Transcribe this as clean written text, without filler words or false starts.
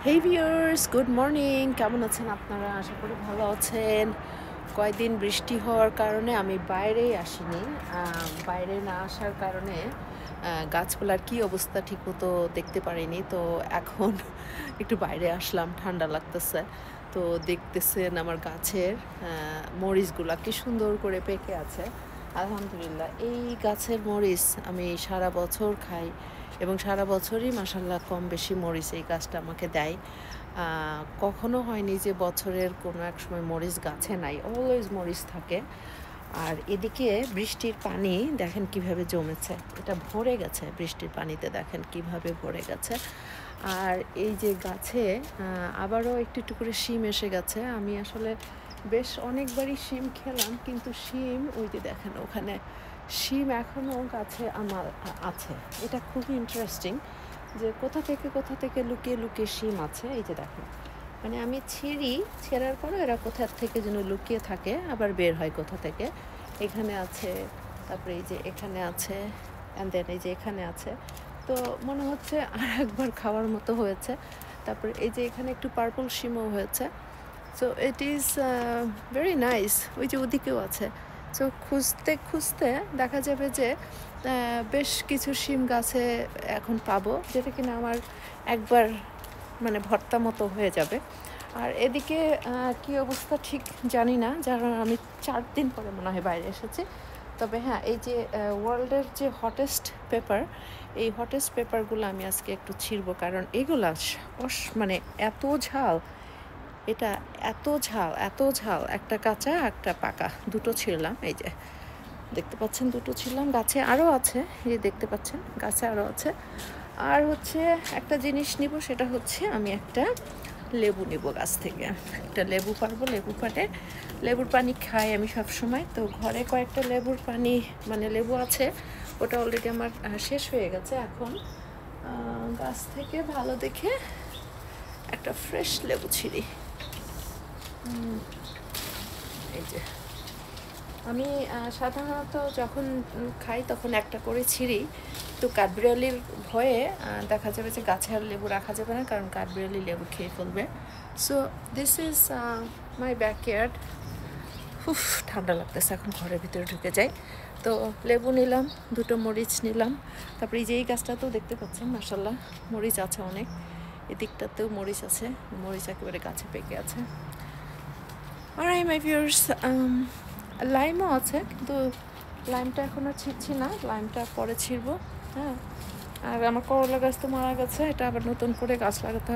হেই viewers, good morning. কেমন আছেন আপনারা? আশা করি ভালো আছেন। কয়েকদিন বৃষ্টি হওয়ার কারণে আমি বাইরেই আসিনি। বাইরে না আসার কারণে গাছপালার কী অবস্থা ঠিকমতো দেখতে পারিনি। তো এখন একটু বাইরে আসলাম, ঠান্ডা লাগতেছে। তো দেখতেছেন আমার গাছের মরিচগুলা কি সুন্দর করে পেকে আছে। আলহামদুলিল্লাহ, এই গাছের মরিচ আমি সারা বছর খাই এবং সারা বছরই মাশাল্লাহ কম বেশি মরিচ এই গাছটা আমাকে দেয়। কখনো হয়নি যে বছরের কোনো এক সময় মরিচ গাছে নাই, অলওয়েজ মরিচ থাকে। আর এদিকে বৃষ্টির পানি দেখেন কিভাবে জমেছে, এটা ভরে গেছে বৃষ্টির পানিতে, দেখেন কিভাবে ভরে গেছে। আর এই যে গাছে আবারও একটু একটু করে শিম এসে গেছে। আমি আসলে বেশ অনেকবারই শিম খেলাম, কিন্তু শিম ওই যে দেখেন ওখানে শিম এখনও গাছে আমার আছে। এটা খুবই ইন্টারেস্টিং যে কোথা থেকে লুকিয়ে লুকিয়ে শিম আছে। এই যে দেখেন, মানে আমি ছেঁড়ার পরে এরা কোথা থেকে যেন লুকিয়ে থাকে, আবার বের হয় কোথা থেকে। এখানে আছে, তারপরে এই যে এখানে আছে, অ্যান্ড দেন এই যে এখানে আছে। তো মনে হচ্ছে আর একবার খাওয়ার মতো হয়েছে। তারপরে এই যে এখানে একটু পার্পল শিমও হয়েছে। So it is very nice. ওই যে ওদিকেও আছে। সো খুঁজতে খুঁজতে দেখা যাবে যে বেশ কিছু শিম গাছে এখন পাবো, যেটা কিনা আমার একবার মানে ভর্তা মতো হয়ে যাবে। আর এদিকে কী অবস্থা ঠিক জানি না, যারা আমি 4 দিন পরে মনে হয় বাইরে এসেছি। তবে হ্যাঁ, এই যে ওয়ার্ল্ডের যে হটেস্ট পেপার, এই হটেস্ট পেপারগুলো আমি আজকে একটু ছিঁড়বো, কারণ এগুলা মানে এত ঝাল, এটা এত ঝাল, একটা কাঁচা একটা পাকা, দুটো ছিঁড়লাম। এই যে দেখতে পাচ্ছেন, দুটো ছিঁড়লাম। গাছে আরও আছে, এই যে দেখতে পাচ্ছেন গাছে আরও আছে। আর হচ্ছে একটা জিনিস নিব, সেটা হচ্ছে আমি একটা লেবু নেব গাছ থেকে। একটা লেবু পারবো, লেবু পাটে লেবুর পানি খাই আমি সব সময়। তো ঘরে কয়েকটা লেবুর পানি মানে লেবু আছে, ওটা অলরেডি আমার শেষ হয়ে গেছে। এখন গাছ থেকে ভালো দেখে একটা ফ্রেশ লেবু ছিঁড়ি। এই যে আমি সাধারণত যখন খাই তখন একটা করে ছিঁড়ি। তো কাঠবিড়ালির ভয়ে দেখা যাবে যে গাছে আর লেবু রাখা যাবে না, কারণ কাঠবিড়ালি লেবু খেয়ে ফেলবে। So this is my backyard. খুব ঠান্ডা লাগতেছে, এখন ঘরের ভিতরে ঢুকে যাই। তো লেবু নিলাম, দুটো মরিচ নিলাম। তারপরে এই যে এই গাছটাতেও দেখতে পাচ্ছেন মাশাল্লাহ মরিচ আছে অনেক। এদিকটাতেও মরিচ আছে, মরিচ একেবারে গাছে পেকে আছে। অলরাইট মাই ভিউয়ার্স, লাইমও আছে, কিন্তু লাইমটা এখন আর ছিঁড়ছি না, লাইমটা পরে ছিঁড়বো। হ্যাঁ, আর আমার করলা গাছ তো মারা গেছে, এটা আবার নতুন করে গাছ লাগাতে হবে।